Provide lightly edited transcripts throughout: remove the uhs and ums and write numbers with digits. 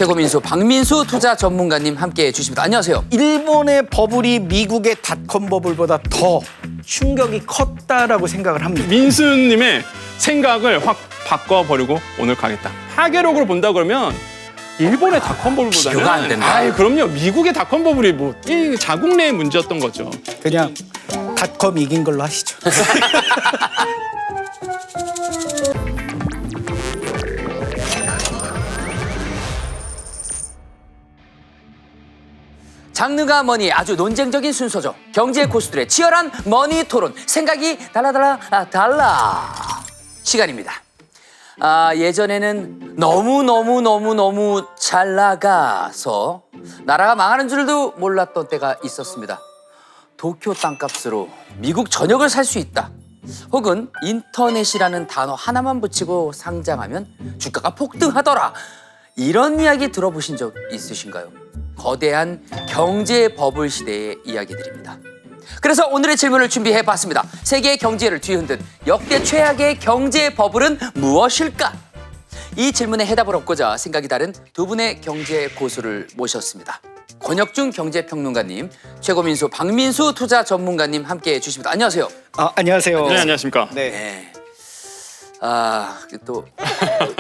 최고민수 박민수 투자 전문가님 함께해 주십니다. 안녕하세요. 일본의 버블이 미국의 닷컴 버블보다 더 충격이 컸다라고 생각을 합니다. 민수님의 생각을 확 바꿔버리고 오늘 가겠다. 하계력으로 본다 그러면 일본의 닷컴 버블보다는 비교가 안 된다. 아이, 그럼요. 미국의 닷컴 버블이 뭐 이 자국 내의 문제였던 거죠. 그냥 닷컴 이긴 걸로 하시죠. 장르가 뭐니 아주 논쟁적인 순서죠. 경제 고수들의 치열한 머니 토론. 생각이 달라 시간입니다. 예전에는 너무 잘 나가서 나라가 망하는 줄도 몰랐던 때가 있었습니다. 도쿄 땅값으로 미국 전역을 살 수 있다. 혹은 인터넷이라는 단어 하나만 붙이고 상장하면 주가가 폭등하더라. 이런 이야기 들어보신 적 있으신가요? 거대한 경제 버블 시대의 이야기들입니다. 그래서 오늘의 질문을 준비해봤습니다. 세계 경제를 뒤흔든 역대 최악의 경제 버블은 무엇일까? 이 질문에 해답을 얻고자 생각이 다른 두 분의 경제 고수를 모셨습니다. 권혁중 경제평론가님, 최고민수 박민수 투자 전문가님 함께해 주십니다. 안녕하세요. 안녕하세요. 네, 안녕하십니까. 네. 또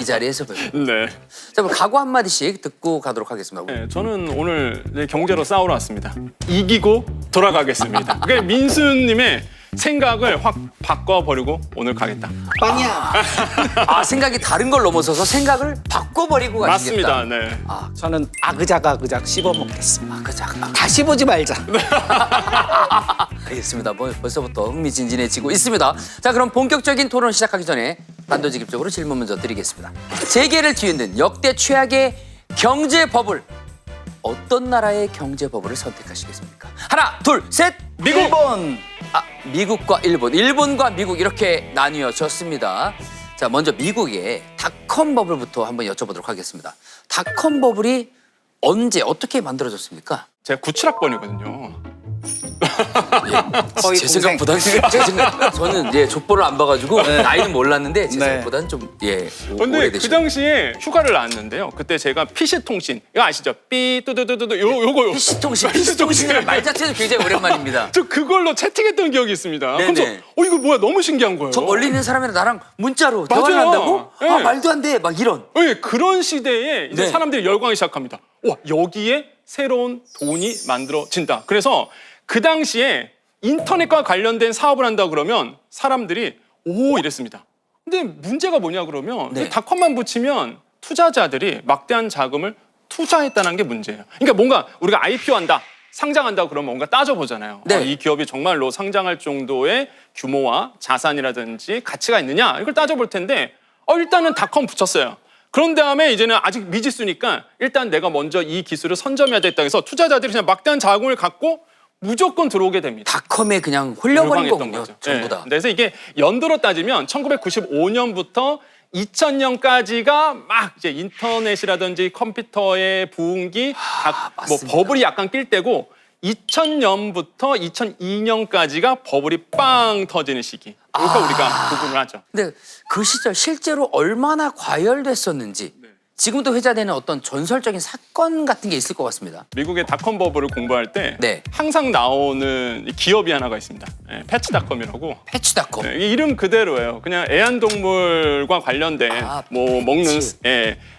이 자리에서 뵙고. 네. 자, 그럼 각오 한마디씩 듣고 가도록 하겠습니다. 네, 저는 오늘 경제로 싸우러 왔습니다. 이기고 돌아가겠습니다. 그러니까 민수님의 생각을 확 바꿔버리고 오늘 가겠다. 빵이야. 생각이 다른 걸 넘어서서 생각을 바꿔버리고 가시겠다. 맞습니다. 네. 저는 아그작 씹어먹겠습니다. 그죠. 다시 보지 말자. 알겠습니다. 뭐 벌써부터 흥미진진해지고 있습니다. 자, 그럼 본격적인 토론 시작하기 전에 단도직입적으로 질문 먼저 드리겠습니다. 세계를 뒤흔든 역대 최악의 경제 버블. 어떤 나라의 경제 버블을 선택하시겠습니까? 하나, 둘, 셋. 미국! 일본. 미국과 일본, 일본과 미국 이렇게 나뉘어졌습니다. 자, 먼저 미국의 닷컴 버블부터 한번 여쭤보도록 하겠습니다. 닷컴 버블이 언제 어떻게 만들어졌습니까? 제가 97학번이거든요. 거의 제 생각보다는 저는 족보를 안 봐가지고 나이는 몰랐는데 제 네. 생각보다는 좀 근데 그 오래되셨어요. 당시에 휴가를 나왔는데요. 그때 제가 PC-통신 이거 아시죠? 삐뚜두두두두 요거요. PC통신이라는 말 자체도 굉장히 오랜만입니다. 저 그걸로 채팅했던 기억이 있습니다. 네네. 그래서 이거 뭐야 너무 신기한 거예요. 저 멀리 있는 사람이랑 나랑 문자로 맞아요. 대화를 한다고? 네. 말도 안 돼. 막 이런. 네, 그런 시대에 이제 네. 사람들이 열광하기 시작합니다. 와 여기에 새로운 돈이 만들어진다. 그래서 그 당시에 인터넷과 관련된 사업을 한다 그러면 사람들이 오 이랬습니다. 근데 문제가 뭐냐 그러면 네. 이 닷컴만 붙이면 투자자들이 막대한 자금을 투자했다는 게 문제예요. 그러니까 뭔가 우리가 IPO한다, 상장한다 그러면 뭔가 따져보잖아요. 네. 이 기업이 정말로 상장할 정도의 규모와 자산이라든지 가치가 있느냐 이걸 따져볼 텐데 일단은 닷컴 붙였어요. 그런 다음에 이제는 아직 미지수니까 일단 내가 먼저 이 기술을 선점해야 되겠다 해서 투자자들이 그냥 막대한 자금을 갖고 무조건 들어오게 됩니다. 닷컴에 그냥 홀려버린 열광했던 거군요. 거죠. 전부 네. 다. 그래서 이게 연도로 따지면 1995년부터 2000년까지가 막 이제 인터넷이라든지 컴퓨터의 부흥기, 뭐 맞습니다. 버블이 약간 낄 때고 2000년부터 2002년까지가 버블이 빵 터지는 시기. 그러니까 우리가 구분을 하죠. 근데 그 시절 실제로 얼마나 과열됐었는지 지금도 회자되는 어떤 전설적인 사건 같은 게 있을 것 같습니다. 미국의 닷컴 버블을 공부할 때 네. 항상 나오는 기업이 하나가 있습니다. 패치닷컴이라고. 패치닷컴. 이 이름 그대로예요. 그냥 애완동물과 관련된 뭐 먹는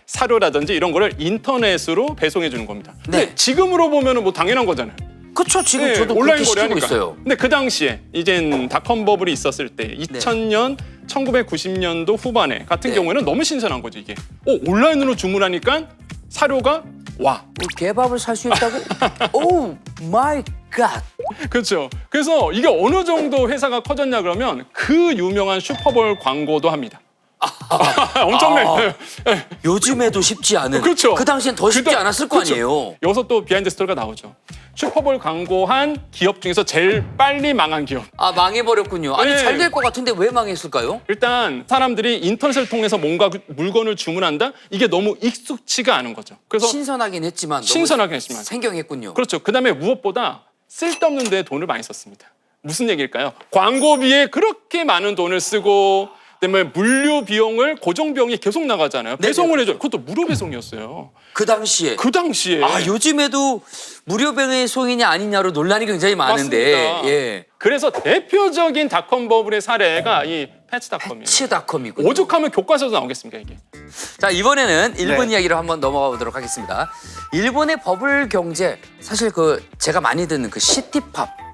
사료라든지 이런 거를 인터넷으로 배송해 주는 겁니다. 근데 네. 지금으로 보면은 뭐 당연한 거잖아요. 그렇죠. 지금 네, 저도 온라인 그렇게 시키고 거래하니까. 있어요. 근데 그 당시에 이젠 닷컴 버블이 있었을 때 2000년, 1990년도 후반에 같은 네. 경우에는 너무 신선한 거죠 이게. 온라인으로 주문하니까 사료가 와. 개밥을 살 수 있다고? 오 마이 갓. 그렇죠. 그래서 이게 어느 정도 회사가 커졌냐 그러면 그 유명한 슈퍼볼 광고도 합니다. 엄청나요. 요즘에도 쉽지 않은. 그렇죠. 그 당시엔 더 쉽지 않았을 거 그렇죠. 아니에요. 여기서 또 비하인드 스토리가 나오죠. 슈퍼볼 광고한 기업 중에서 제일 빨리 망한 기업. 망해버렸군요. 아니 네. 잘 될 것 같은데 왜 망했을까요? 일단 사람들이 인터넷을 통해서 뭔가 물건을 주문한다? 이게 너무 익숙치가 않은 거죠. 그래서 신선하긴 했지만 신선하긴 너무 했지만. 생경했군요. 그렇죠. 그다음에 무엇보다 쓸데없는 데에 돈을 많이 썼습니다. 무슨 얘기일까요? 광고비에 그렇게 많은 돈을 쓰고 그다음에 물류 비용을 고정 비용이 계속 나가잖아요. 네, 배송을 해줘요. 그것도 무료 배송이었어요. 그 당시에. 그 당시에. 아, 요즘에도 무료 배송이냐 아니냐로 논란이 굉장히 많은데. 맞습니다. 예. 그래서 대표적인 닷컴 버블의 사례가 이 패치닷컴이에요. 치닷컴이군요. 오죽하면 교과서에서 나오겠습니까 이게? 자, 이번에는 일본 네. 이야기로 한번 넘어가 보도록 하겠습니다. 일본의 버블 경제, 사실 그 제가 많이 듣는 그 시티팝,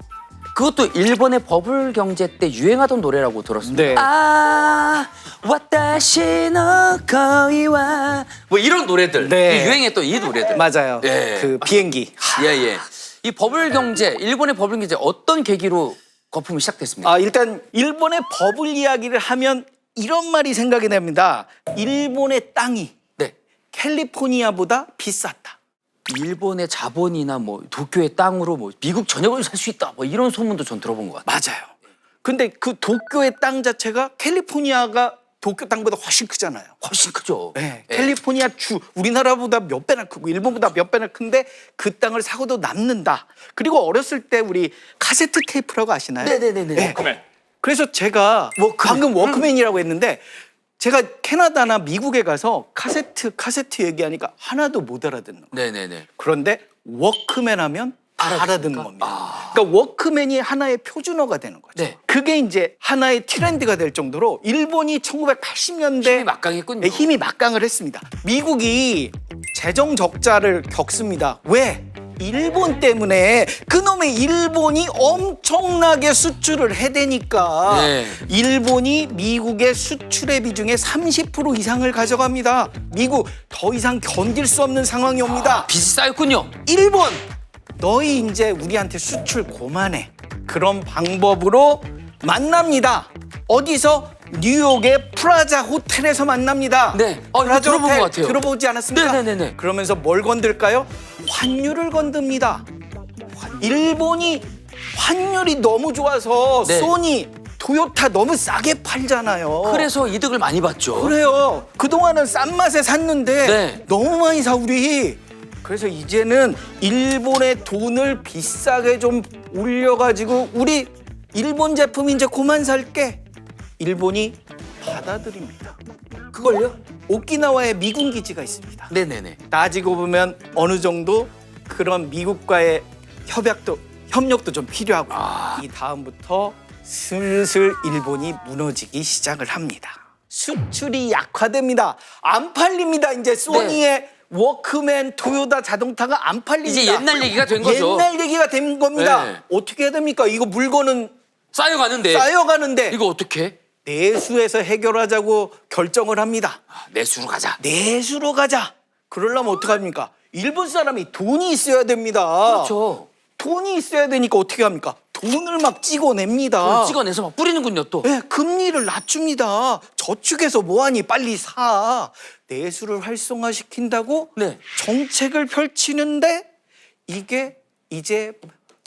그것도 일본의 버블 경제 때 유행하던 노래라고 들었습니다. 네. 아, 와타시노 거이와 뭐 이런 노래들, 네. 이 유행했던 이 노래들. 맞아요. 예. 그 비행기. 예. 이 버블 경제, 일본의 버블 경제 어떤 계기로 거품이 시작됐습니까? 아, 일단 일본의 버블 이야기를 하면 이런 말이 생각이 납니다. 일본의 땅이 네. 캘리포니아보다 비쌌다. 일본의 자본이나 뭐 도쿄의 땅으로 뭐 미국 전역을 살 수 있다, 뭐 이런 소문도 전 들어본 것 같아요. 맞아요. 근데 그 도쿄의 땅 자체가 캘리포니아가 도쿄 땅보다 훨씬 크잖아요. 훨씬 크죠. 네, 예. 캘리포니아 주 우리나라보다 몇 배나 크고 일본보다 몇 배나 큰데 그 땅을 사고도 남는다. 그리고 어렸을 때 우리 카세트 테이프라고 아시나요? 네네네네. 네. 그러면 그래서 제가 방금 워크맨이라고 했는데 제가 캐나다나 미국에 가서 카세트 얘기하니까 하나도 못 알아듣는 거예요. 네네네. 그런데 워크맨 하면 알아듣는 겁니다. 아. 그러니까 워크맨이 하나의 표준어가 되는 거죠. 네. 그게 이제 하나의 트렌드가 될 정도로 일본이 1980년대 힘이 막강했군요. 힘이 막강을 했습니다. 미국이 재정 적자를 겪습니다. 왜? 일본 때문에 그놈의 일본이 엄청나게 수출을 해대니까 네. 일본이 미국의 수출의 비중의 30% 이상을 가져갑니다. 미국 더 이상 견딜 수 없는 상황이 옵니다. 빚이 쌓였군요. 일본 너희 이제 우리한테 수출 고만해. 그런 방법으로 만납니다. 어디서? 뉴욕의 프라자 호텔에서 만납니다. 네. 이거 프라자 들어본 호텔 것 같아요. 들어보지 않았습니까? 네네네네. 그러면서 뭘 건들까요? 환율을 건듭니다. 일본이 환율이 너무 좋아서 네. 소니, 토요타 너무 싸게 팔잖아요. 그래서 이득을 많이 봤죠. 그래요. 그동안은 싼 맛에 샀는데 네. 너무 많이 사 우리. 그래서 이제는 일본의 돈을 비싸게 좀 올려가지고 우리 일본 제품 이제 그만 살게. 일본이 받아들입니다. 그걸요? 오키나와에 미군 기지가 있습니다. 네네네. 따지고 보면 어느 정도 그런 미국과의 협력도 좀 필요하고 이 다음부터 슬슬 일본이 무너지기 시작을 합니다. 수출이 약화됩니다. 안 팔립니다. 이제 소니의 워크맨, 토요타 자동차가 안 팔립니다. 이제 옛날 얘기가 된 거죠. 옛날 얘기가 된 겁니다. 네. 어떻게 해야 됩니까? 이거 물건은 쌓여가는데. 쌓여가는데 이거 어떻게? 내수에서 해결하자고 결정을 합니다. 내수로 가자. 내수로 가자. 그러려면 어떡합니까? 일본 사람이 돈이 있어야 됩니다. 그렇죠. 돈이 있어야 되니까 어떻게 합니까? 돈을 막 찍어냅니다. 찍어내서 막 뿌리는군요 또. 네, 금리를 낮춥니다. 저축해서 뭐하니 빨리 사. 내수를 활성화시킨다고 네. 정책을 펼치는데 이게 이제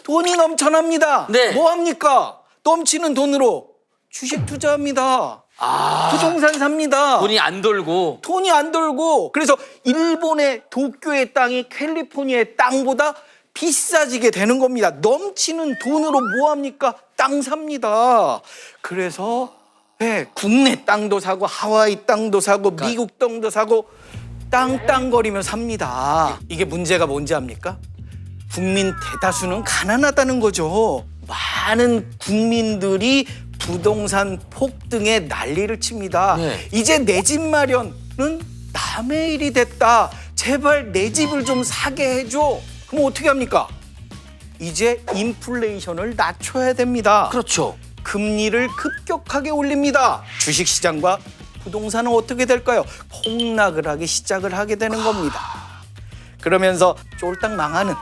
돈이 넘쳐납니다. 네. 뭐합니까? 넘치는 돈으로 주식 투자합니다. 아. 부동산 삽니다. 돈이 안 돌고. 돈이 안 돌고 그래서 일본의 도쿄의 땅이 캘리포니아의 땅보다 비싸지게 되는 겁니다. 넘치는 돈으로 뭐합니까? 땅 삽니다. 그래서 국내 땅도 사고 하와이 땅도 사고 미국 땅도 사고 땅땅거리며 삽니다. 이게 문제가 뭔지 압니까? 국민 대다수는 가난하다는 거죠. 많은 국민들이 부동산 폭등에 난리를 칩니다. 네. 이제 내 집 마련은 남의 일이 됐다. 제발 내 집을 좀 사게 해줘. 그럼 어떻게 합니까? 이제 인플레이션을 낮춰야 됩니다. 그렇죠. 금리를 급격하게 올립니다. 주식시장과 부동산은 어떻게 될까요? 폭락을 하기 시작을 하게 되는 겁니다. 그러면서 쫄딱 망하는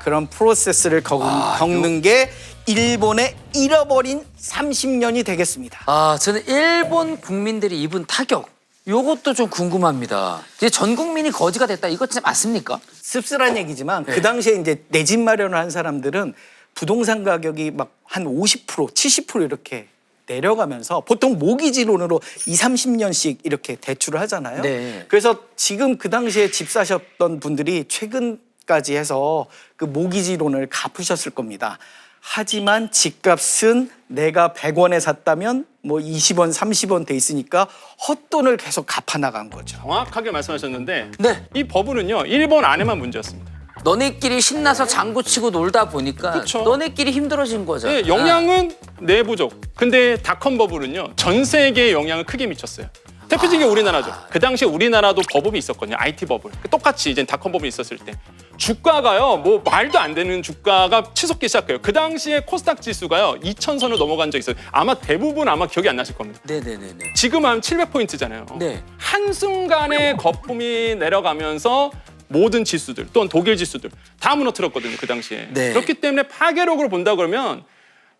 그런 프로세스를 겪는 게 일본의 잃어버린 30년이 되겠습니다. 아, 저는 일본 국민들이 입은 타격, 요것도 좀 궁금합니다. 이제 전 국민이 거지가 됐다, 이거 진짜 맞습니까? 씁쓸한 얘기지만 그 당시에 이제 내 집 마련을 한 사람들은 부동산 가격이 막 한 50%, 70% 이렇게 내려가면서 보통 모기지론으로 20-30년씩 이렇게 대출을 하잖아요. 네. 그래서 지금 그 당시에 집 사셨던 분들이 최근까지 해서 그 모기지론을 갚으셨을 겁니다. 하지만 집값은 내가 100원에 샀다면 뭐 20원, 30원 돼 있으니까 헛돈을 계속 갚아 나간 거죠. 정확하게 말씀하셨는데 네. 이 버블은요 일본 안에만 문제였습니다. 너네끼리 신나서 장구치고 놀다 보니까 그쵸. 너네끼리 힘들어진 거잖아. 네, 영향은 내부적. 근데 닷컴 버블은요 전 세계에 영향을 크게 미쳤어요. 대표적인 게 우리나라죠. 그 당시에 우리나라도 버블이 있었거든요. IT 버블. 똑같이 이제 닷컴 버블이 있었을 때 주가가요 뭐 말도 안 되는 주가가 치솟기 시작해요. 그 당시에 코스닥 지수가요 2,000선을 넘어간 적이 있어요. 아마 대부분 기억이 안 나실 겁니다. 네네네네. 지금 한 700포인트잖아요. 네. 한순간에 거품이 내려가면서 모든 지수들 또는 독일 지수들 다 무너뜨렸거든요. 그 당시에. 네. 그렇기 때문에 파괴력으로 본다 그러면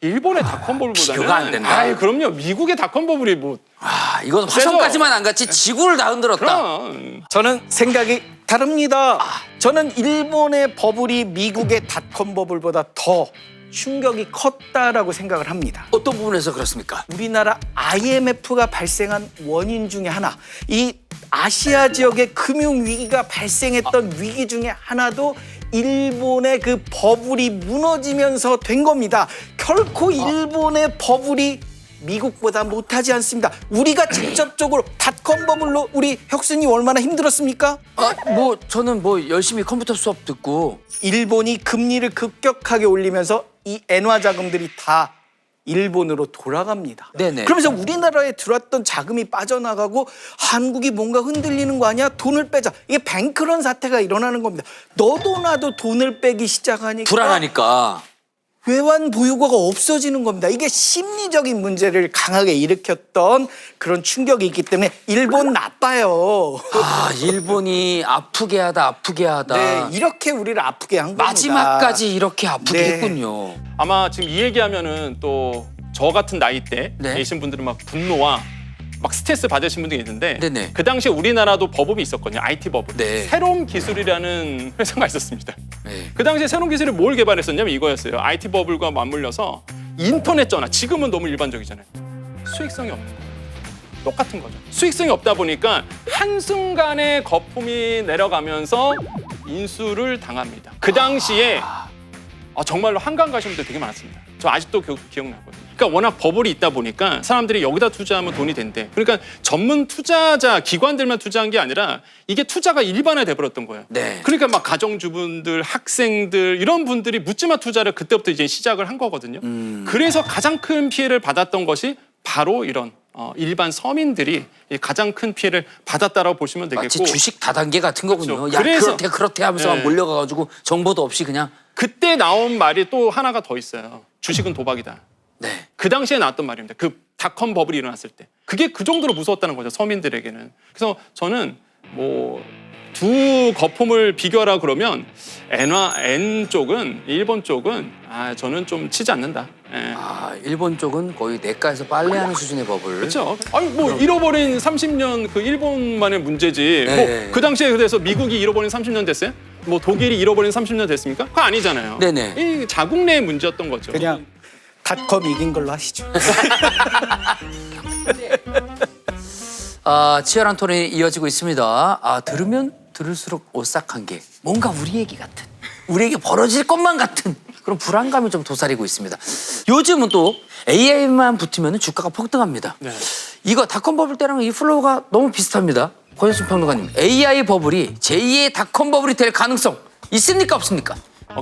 일본의 닷컴 버블보다는 비교가 안 된다. 아이, 그럼요. 미국의 닷컴 버블이 뭐 아, 이건 화성까지만 안 갔지 지구를 다 흔들었다. 그럼 저는 생각이 다릅니다. 저는 일본의 버블이 미국의 닷컴 버블보다 더 충격이 컸다라고 생각을 합니다. 어떤 부분에서 그렇습니까? 우리나라 IMF가 발생한 원인 중에 하나, 이 아시아 지역의 금융 위기가 발생했던 위기 중에 하나도 일본의 그 버블이 무너지면서 된 겁니다. 결코 일본의 버블이 미국보다 못하지 않습니다. 우리가 직접적으로 닷컴 버블로 우리 혁순이 얼마나 힘들었습니까? 뭐 저는 뭐 열심히 컴퓨터 수업 듣고 일본이 금리를 급격하게 올리면서 이 엔화 자금들이 다 일본으로 돌아갑니다. 네네. 그러면서 우리나라에 들어왔던 자금이 빠져나가고 한국이 뭔가 흔들리는 거 아니야? 돈을 빼자. 이게 뱅크런 사태가 일어나는 겁니다. 너도 나도 돈을 빼기 시작하니까 불안하니까. 외환 보유고가 없어지는 겁니다. 이게 심리적인 문제를 강하게 일으켰던 그런 충격이 있기 때문에 일본 나빠요. 아, 일본이 아프게 하다. 네, 이렇게 우리를 아프게 한 겁니다. 마지막까지 이렇게 아프게 네. 했군요. 아마 지금 이 얘기하면은 또 저 같은 나이대 네. 계신 분들은 막 분노와 막 스트레스 받으신 분들이 있는데 네네. 그 당시에 우리나라도 버블이 있었거든요. IT 버블. 네. 새로운 기술이라는 회사가 있었습니다. 네. 그 당시에 새로운 기술이 뭘 개발했었냐면 이거였어요. IT 버블과 맞물려서 인터넷 전화. 지금은 너무 일반적이잖아요. 수익성이 없는 거예요. 똑같은 거죠. 수익성이 없다 보니까 한순간에 거품이 내려가면서 인수를 당합니다. 그 당시에 정말로 한강 가신 분들 되게 많았습니다. 저 아직도 기억나거든요. 그러니까 워낙 버블이 있다 보니까 사람들이 여기다 투자하면 돈이 된대. 그러니까 전문 투자자 기관들만 투자한 게 아니라 이게 투자가 일반화돼 버렸던 거예요. 네. 그러니까 막 가정주부들, 학생들 이런 분들이 묻지마 투자를 그때부터 이제 시작을 한 거거든요. 그래서 가장 큰 피해를 받았던 것이 바로 이런 일반 서민들이 가장 큰 피해를 받았다라고 보시면 되겠고. 마치 주식 다단계 같은 거군요. 그렇죠. 야, 그래서- 그렇대 하면서 네. 몰려가가지고 정보도 없이 그냥. 그때 나온 말이 또 하나가 더 있어요. 주식은 도박이다. 네. 그 당시에 나왔던 말입니다. 그 닷컴 버블이 일어났을 때. 그게 그 정도로 무서웠다는 거죠. 서민들에게는. 그래서 저는 뭐 두 거품을 비교하라 그러면 N 쪽은 일본 쪽은 저는 좀 치지 않는다. 예. 아, 일본 쪽은 거의 내과에서 빨래하는 수준의 버블. 그렇죠. 아니 뭐 잃어버린 30년 그 일본만의 문제지. 네. 뭐 그 당시에 그래서 미국이 잃어버린 30년 됐어요? 뭐 독일이 잃어버린 30년 됐습니까? 그거 아니잖아요. 네네. 이 자국 내의 문제였던 거죠. 그냥 닷컴 이긴 걸로 하시죠. 치열한 토론이 이어지고 있습니다. 들으면 들을수록 오싹한 게 뭔가 우리 얘기 같은, 우리에게 벌어질 것만 같은 그런 불안감이 좀 도사리고 있습니다. 요즘은 또 AI만 붙으면 주가가 폭등합니다. 네. 이거 닷컴 버블 때랑 이 플로우가 너무 비슷합니다. 권혁순 평론가님, AI 버블이 제2의 닷컴 버블이 될 가능성 있습니까 없습니까?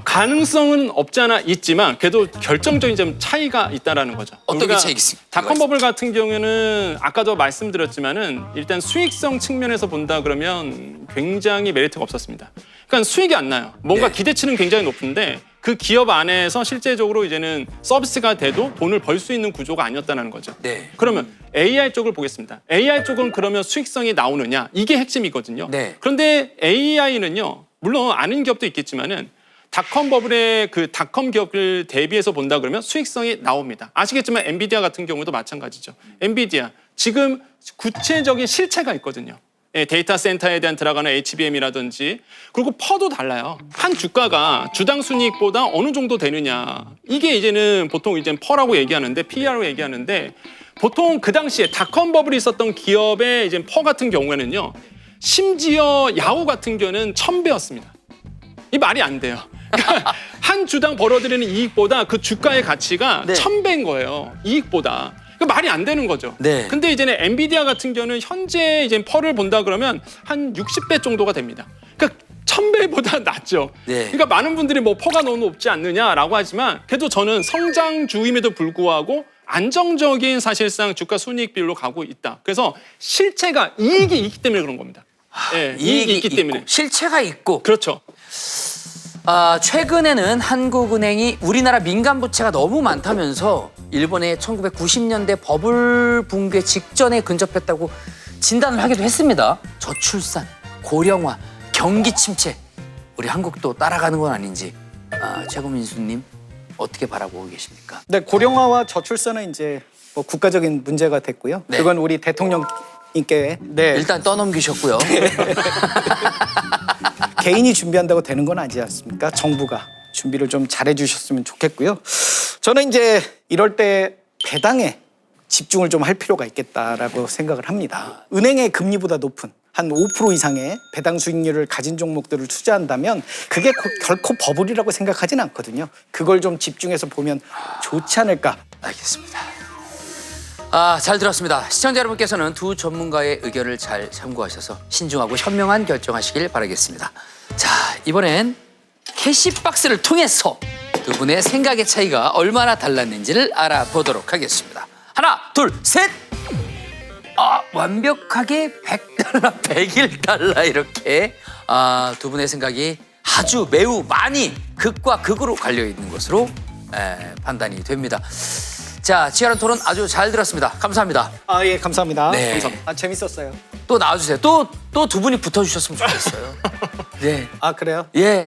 가능성은 없지 않아 있지만 그래도 결정적인 좀 차이가 있다라는 거죠. 어떤 게 우리가 차이가 있습니까? 닷컴 버블 같은 경우에는 아까도 말씀드렸지만은 일단 수익성 측면에서 본다 그러면 굉장히 메리트가 없었습니다. 그러니까 수익이 안 나요. 뭔가 네. 기대치는 굉장히 높은데 그 기업 안에서 실제적으로 이제는 서비스가 돼도 돈을 벌 수 있는 구조가 아니었다는 거죠. 네. 그러면 AI 쪽을 보겠습니다. AI 쪽은 그러면 수익성이 나오느냐 이게 핵심이거든요. 네. 그런데 AI는요, 물론 아는 기업도 있겠지만은 닷컴 버블의 그 닷컴 기업을 대비해서 본다 그러면 수익성이 나옵니다. 아시겠지만 엔비디아 같은 경우도 마찬가지죠. 엔비디아 지금 구체적인 실체가 있거든요. 데이터 센터에 대한 들어가는 HBM이라든지 그리고 퍼도 달라요. 한 주가가 주당 순이익보다 어느 정도 되느냐 이게 이제는 보통 이제 퍼라고 얘기하는데 PER라고 얘기하는데 보통 그 당시에 닷컴 버블이 있었던 기업의 이제 퍼 같은 경우에는요 심지어 야후 같은 경우는 1000배였습니다. 이 말이 안 돼요. 그러니까 한 한 주당 벌어들이는 이익보다 그 주가의 가치가 네. 1000배인 거예요. 이익보다. 그 말이 안 되는 거죠. 네. 근데 이제는 엔비디아 같은 경우는 현재 이제 펄을 본다 그러면 한 60배 정도가 됩니다. 그러니까 1000배보다 낫죠. 네. 그러니까 많은 분들이 뭐 퍼가 너무 높지 않느냐라고 하지만 그래도 저는 성장주임에도 불구하고 안정적인 사실상 주가 순이익 비율로 가고 있다. 그래서 실체가 이익이 있기 때문에 그런 겁니다. 예, 이익이 있기 때문에. 있고, 실체가 있고. 그렇죠. 최근에는 한국은행이 우리나라 민간 부채가 너무 많다면서 일본의 1990년대 버블 붕괴 직전에 근접했다고 진단을 하기도 했습니다. 저출산, 고령화, 경기 침체. 우리 한국도 따라가는 건 아닌지 최고민수님 어떻게 바라보고 계십니까? 네, 고령화와 저출산은 이제 뭐 국가적인 문제가 됐고요. 네. 그건 우리 대통령님께 일단 떠넘기셨고요. 개인이 준비한다고 되는 건 아니지 않습니까? 정부가 준비를 좀 잘해 주셨으면 좋겠고요. 저는 이제 이럴 때 배당에 집중을 좀 할 필요가 있겠다라고 생각을 합니다. 은행의 금리보다 높은 한 5% 이상의 배당 수익률을 가진 종목들을 투자한다면 그게 결코 버블이라고 생각하진 않거든요. 그걸 좀 집중해서 보면 좋지 않을까. 알겠습니다. 잘 들었습니다. 시청자 여러분께서는 두 전문가의 의견을 잘 참고하셔서 신중하고 현명한 결정하시길 바라겠습니다. 자, 이번엔 캐시박스를 통해서 두 분의 생각의 차이가 얼마나 달랐는지를 알아보도록 하겠습니다. 하나, 둘, 셋! 완벽하게 100달러, 101달러 이렇게 두 분의 생각이 아주 매우 많이 극과 극으로 갈려 있는 것으로 판단이 됩니다. 자, 치열한 토론 아주 잘 들었습니다. 감사합니다. 예, 감사합니다. 네. 감사합니다. 재밌었어요. 또 나와주세요. 또 두 분이 붙어주셨으면 좋겠어요. 네. 그래요? 예.